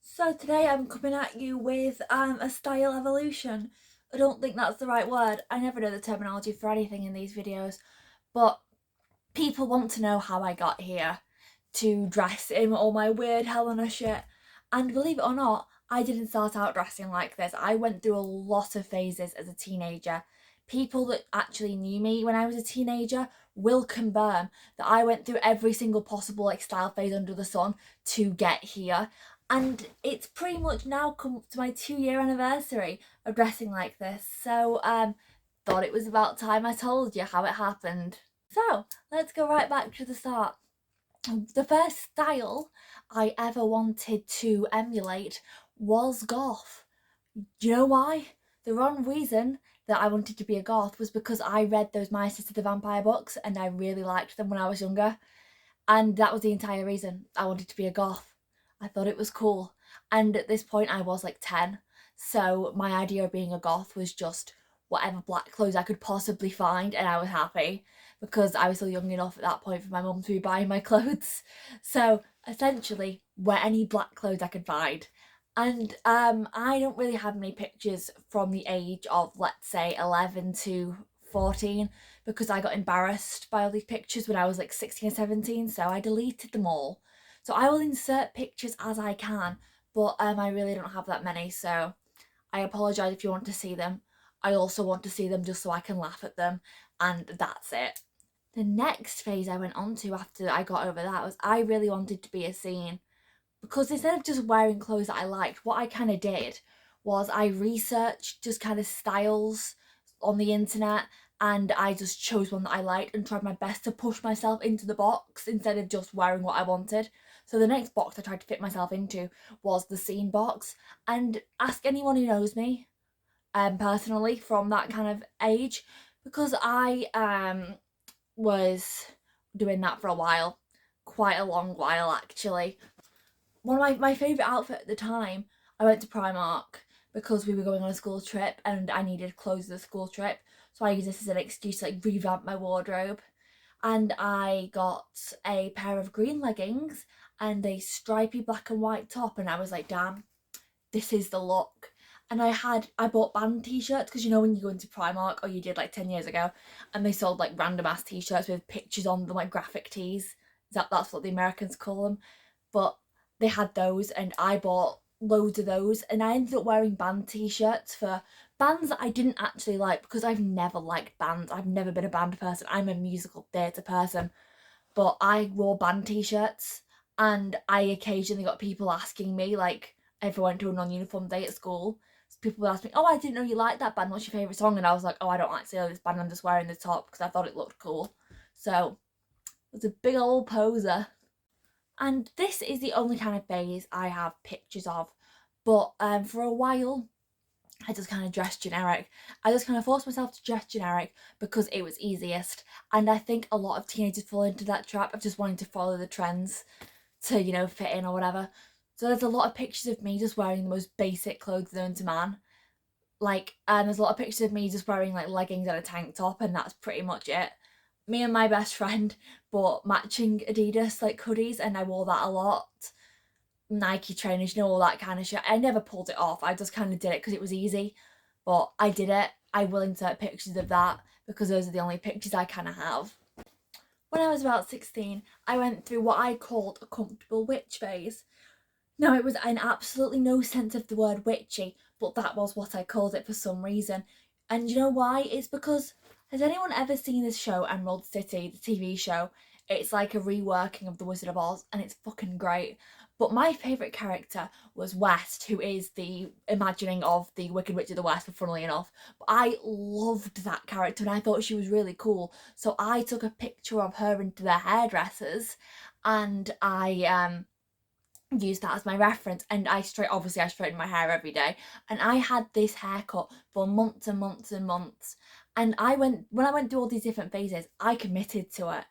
So today I'm coming at you with a style evolution. I don't think that's the right word. I never know the terminology for anything in these videos, but people want to know how I got here to dress in all my weird Helena shit. And believe it or not, I didn't start out dressing like this. I went through a lot of phases as a teenager. People that actually knew me when I was a teenager will confirm that I went through every single possible style phase under the sun to get here. And it's pretty much now come to my 2 year anniversary of dressing like this. So thought it was about time I told you how it happened. So let's go right back to the start. The first style I ever wanted to emulate was goth. Do you know why? The wrong reason that I wanted to be a goth was because I read those My Sister the Vampire books and I really liked them when I was younger. And that was the entire reason I wanted to be a goth. I thought it was cool. And at this point, I was like 10. So my idea of being a goth was just whatever black clothes I could possibly find, and I was happy because I was still young enough at that point for my mum to be buying my clothes. So essentially, wear any black clothes I could find. And I don't really have many pictures from the age of, let's say, 11 to 14 because I got embarrassed by all these pictures when I was like 16 or 17, so I deleted them all. So I will insert pictures as I can, but I really don't have that many, so I apologise if you want to see them. I also want to see them just so I can laugh at them, and that's it. The next phase I went on to after I got over that was I really wanted to be a scene because instead of just wearing clothes that I liked, what I kind of did was I researched just kind of styles on the internet and I just chose one that I liked and tried my best to push myself into the box instead of just wearing what I wanted. So the next box I tried to fit myself into was the scene box. And ask anyone who knows me personally from that kind of age, because I was doing that for a while, quite a long while actually. One of my favourite outfit at the time, I went to Primark because we were going on a school trip and I needed clothes for the school trip. So I used this as an excuse to revamp my wardrobe. And I got a pair of green leggings and a stripy black and white top, and I was like, damn, this is the look. And I bought band t-shirts because when you go into Primark, or you did like 10 years ago, and they sold like random ass t-shirts with pictures on them, like graphic tees. That's what the Americans call them. But they had those and I bought loads of those, and I ended up wearing band t-shirts for bands that I didn't actually like because I've never liked bands. I've never been a band person. I'm a musical theatre person. But I wore band t-shirts and I occasionally got people asking me, like if I went to a non-uniform day at school, people would ask me, oh, I didn't know you liked that band, what's your favourite song? And I was like, oh, I don't actually know this band, I'm just wearing the top because I thought it looked cool. So it was a big old poser. And this is the only kind of phase I have pictures of. But for a while, I just kind of dressed generic. I just kind of forced myself to dress generic because it was easiest. And I think a lot of teenagers fall into that trap of just wanting to follow the trends to, fit in or whatever. So there's a lot of pictures of me just wearing the most basic clothes known to man. There's a lot of pictures of me just wearing like leggings and a tank top, and that's pretty much it. Me and my best friend bought matching Adidas like hoodies, and I wore that a lot. Nike trainers, all that kind of shit. I never pulled it off. I just kind of did it because it was easy, but I did it. I will insert pictures of that because those are the only pictures I kind of have. When I was about 16, I went through what I called a comfortable witch phase. Now, it was in absolutely no sense of the word witchy, but that was what I called it for some reason. And you know why? It's because, has anyone ever seen this show, Emerald City, the TV show? It's like a reworking of The Wizard of Oz, and it's fucking great. But my favourite character was West, who is the imagining of the Wicked Witch of the West, funnily enough. But I loved that character and I thought she was really cool. So I took a picture of her into the hairdressers and I use that as my reference, and I straighten my hair every day, and I had this haircut for months and months and months. And when I went through all these different phases, I committed to it.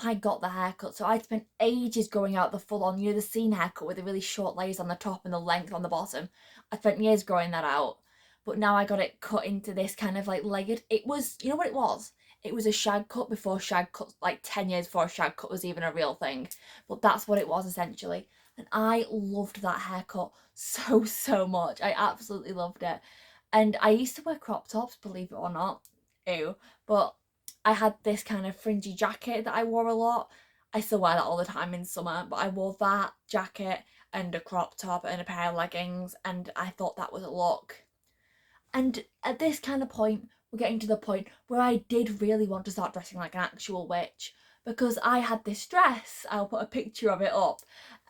I got the haircut, so I spent ages growing out the full on, the scene haircut with the really short layers on the top and the length on the bottom. I spent years growing that out, but now I got it cut into this kind of like layered. It was, what it was? It was a shag cut before shag cut, like 10 years before a shag cut was even a real thing. But that's what it was essentially. and I loved that haircut so much. I absolutely loved it. And I used to wear crop tops, believe it or not. Ew. But I had this kind of fringy jacket that I wore a lot. I still wear that all the time in summer, but I wore that jacket and a crop top and a pair of leggings, and I thought that was a look. And at this kind of point, we're getting to the point where I did really want to start dressing like an actual witch, because I had this dress, I'll put a picture of it up,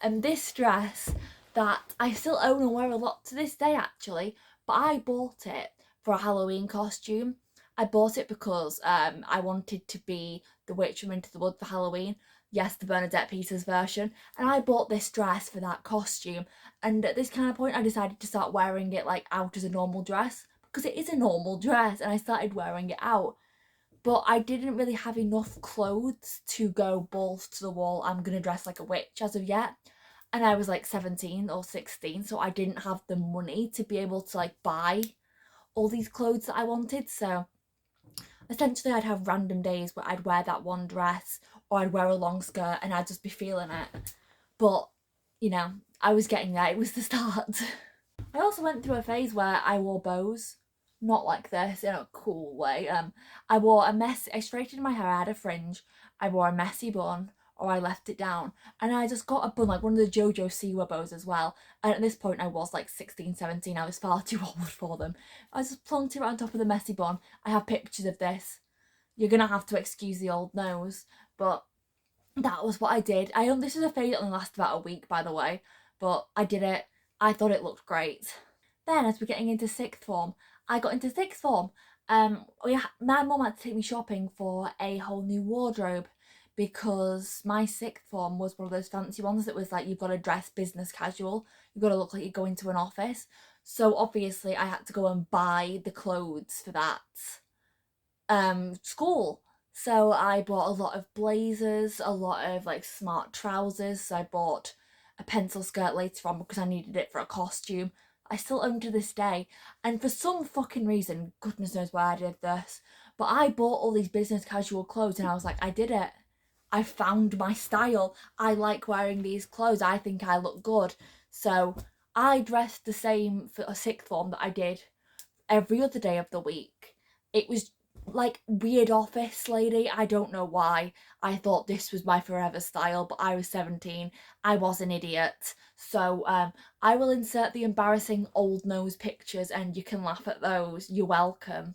and this dress that I still own and wear a lot to this day actually, but I bought it for a Halloween costume. I bought it because I wanted to be the witch from Into the Wood for Halloween. Yes, the Bernadette Peters version. And I bought this dress for that costume. And at this kind of point, I decided to start wearing it like out as a normal dress, because it is a normal dress, and I started wearing it out. But I didn't really have enough clothes to go balls to the wall, I'm gonna dress like a witch as of yet. And I was like 17 or 16, so I didn't have the money to be able to like buy all these clothes that I wanted. So essentially I'd have random days where I'd wear that one dress, or I'd wear a long skirt and I'd just be feeling it. But, you know, I was getting there. It was the start. I also went through a phase where I wore bows. Not like this, in a cool way. I straightened my hair, I had a fringe, I wore a messy bun, or I left it down. And I just got a bun, like one of the JoJo Siwa bows as well. And at this point I was like 16, 17, I was far too old for them. I just plunked it right on top of the messy bun. I have pictures of this. You're gonna have to excuse the old nose, but that was what I did. This is a phase that only lasted about a week, by the way, but I did it. I thought it looked great. Then, as we're getting into sixth form, I got into sixth form. My mum had to take me shopping for a whole new wardrobe, because my sixth form was one of those fancy ones that was like, you've got to dress business casual, you've got to look like you're going to an office. So obviously, I had to go and buy the clothes for that school. So I bought a lot of blazers, a lot of like smart trousers. So I bought a pencil skirt later on because I needed it for a costume. I still own to this day. And for some fucking reason, goodness knows why I did this, but I bought all these business casual clothes and I was like, I did it. I found my style. I like wearing these clothes. I think I look good. So I dressed the same for a sixth form that I did every other day of the week. It was like weird office lady. I don't know why. I thought this was my forever style, but I was 17. I was an idiot. So I will insert the embarrassing old nose pictures and you can laugh at those. You're welcome.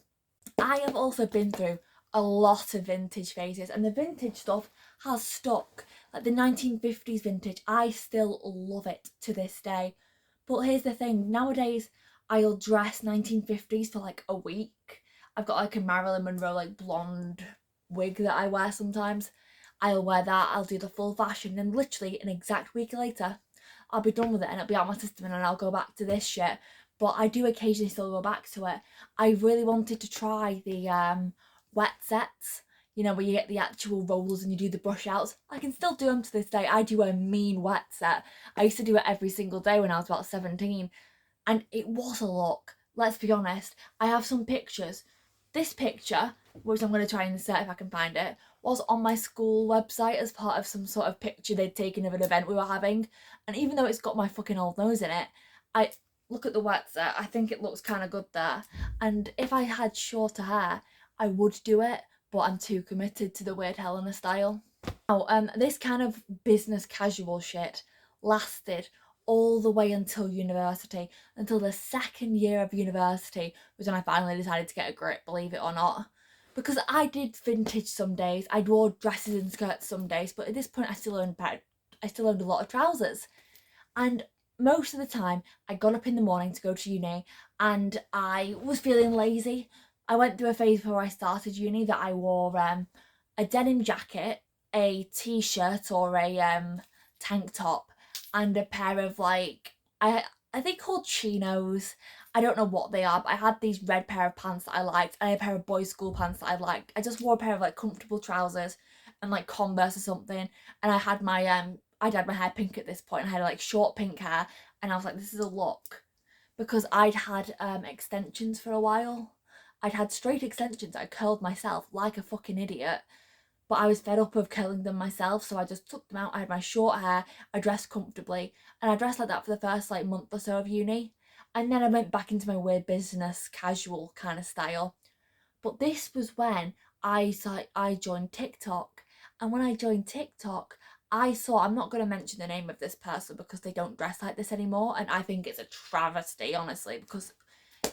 I have also been through a lot of vintage phases, and the vintage stuff has stuck. Like the 1950s vintage, I still love it to this day. But here's the thing, nowadays I'll dress 1950s for like a week. I've got like a Marilyn Monroe like blonde wig that I wear sometimes. I'll wear that, I'll do the full fashion, and literally an exact week later, I'll be done with it and it'll be out my system and I'll go back to this shit. But I do occasionally still go back to it. I really wanted to try the wet sets, you know, where you get the actual rollers and you do the brush outs. I can still do them to this day. I do a mean wet set. I used to do it every single day when I was about 17, and it was a look. Let's be honest. I have some pictures. This picture, which I'm going to try and insert if I can find it, was on my school website as part of some sort of picture they'd taken of an event we were having. And even though it's got my fucking old nose in it, I look at the wet set. I think it looks kind of good there. And if I had shorter hair, I would do it, but I'm too committed to the weird Helena style. Now, this kind of business casual shit lasted all the way until university, until the second year of university was when I finally decided to get a grip, believe it or not. Because I did vintage some days, I wore dresses and skirts some days, but at this point I still owned a lot of trousers. And most of the time I got up in the morning to go to uni and I was feeling lazy. I went through a phase before I started uni that I wore a denim jacket, a t-shirt or a tank top, and a pair of like, are they called chinos? I don't know what they are, but I had these red pair of pants that I liked, and a pair of boys' school pants that I liked. I just wore a pair of like comfortable trousers and like Converse or something, and I had my I'd had my hair pink at this point. I had like short pink hair, and I was like, this is a look, because I'd had extensions for a while. I'd had straight extensions. I curled myself like a fucking idiot, but I was fed up of curling them myself, so I just took them out. I had my short hair, I dressed comfortably, and I dressed like that for the first like month or so of uni. And then I went back into my weird business casual kind of style. But this was when I joined TikTok. And when I joined TikTok, I saw, I'm not going to mention the name of this person because they don't dress like this anymore, and I think it's a travesty, honestly, because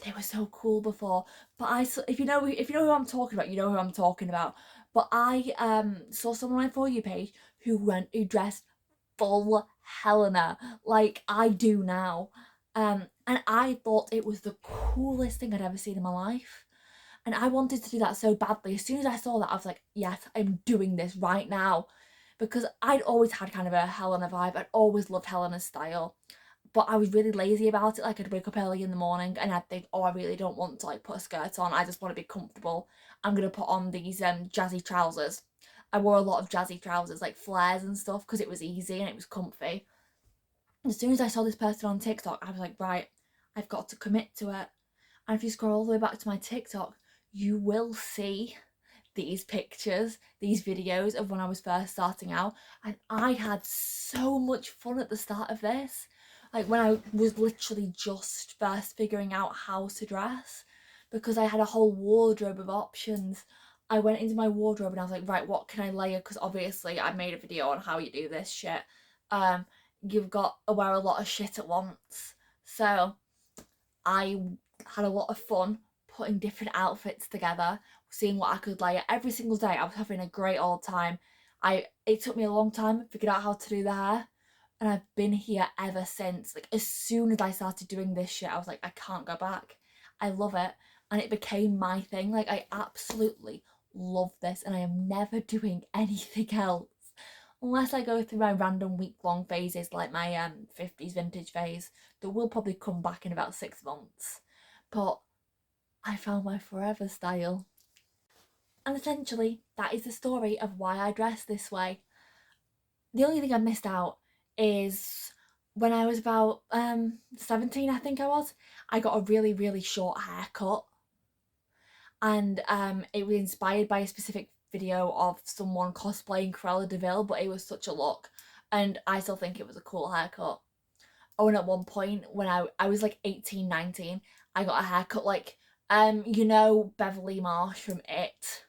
they were so cool before. But if you know who I'm talking about, you know who I'm talking about. But I saw someone on my For You page who dressed full Helena like I do now. And I thought it was the coolest thing I'd ever seen in my life. And I wanted to do that so badly. As soon as I saw that, I was like, yes, I'm doing this right now. Because I'd always had kind of a Helena vibe. I'd always loved Helena's style. But I was really lazy about it. Like, I'd wake up early in the morning and I'd think, oh, I really don't want to like put a skirt on. I just want to be comfortable. I'm going to put on these jazzy trousers. I wore a lot of jazzy trousers, like flares and stuff, because it was easy and it was comfy. As soon as I saw this person on TikTok, I was like, right, I've got to commit to it. And if you scroll all the way back to my TikTok, you will see these pictures, these videos of when I was first starting out. And I had so much fun at the start of this. Like when I was literally just first figuring out how to dress, because I had a whole wardrobe of options. I went into my wardrobe and I was like, right, what can I layer? Because obviously I made a video on how you do this shit. You've got to wear a lot of shit at once. So I had a lot of fun putting different outfits together, seeing what I could layer every single day. I was having a great old time. It took me a long time to figure out how to do the hair, and I've been here ever since. Like as soon as I started doing this shit, I was like, I can't go back. I love it, and it became my thing. Like I absolutely love this, and I am never doing anything else unless I go through my random week-long phases like my 50s vintage phase that will probably come back in about 6 months. But I found my forever style. And essentially, that is the story of why I dress this way. The only thing I missed out is when I was about 17, I think I was, I got a really, really short haircut. And it was inspired by a specific video of someone cosplaying Cruella de Vil, but it was such a look. And I still think it was a cool haircut. Oh, and at one point when I was like 18, 19, I got a haircut like, Beverly Marsh from It.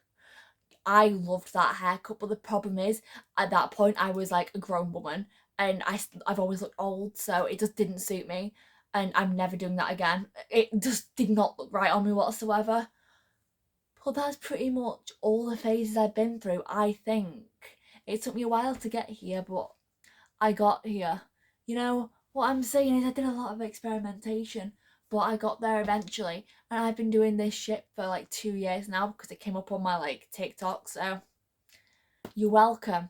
I loved that haircut, but the problem is, at that point, I was like a grown woman, and I've always looked old, so it just didn't suit me, and I'm never doing that again. It just did not look right on me whatsoever. But that's pretty much all the phases I've been through, I think. It took me a while to get here, but I got here. What I'm saying is I did a lot of experimentation, but I got there eventually. And I've been doing this shit for like 2 years now because it came up on my like TikTok, so you're welcome.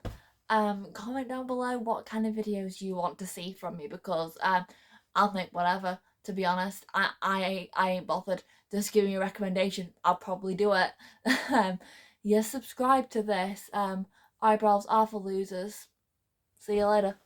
Comment down below what kind of videos you want to see from me, because I'll make whatever, to be honest. I ain't bothered. Just give me a recommendation. I'll probably do it. You subscribe to this. Eyebrows are for losers. See you later.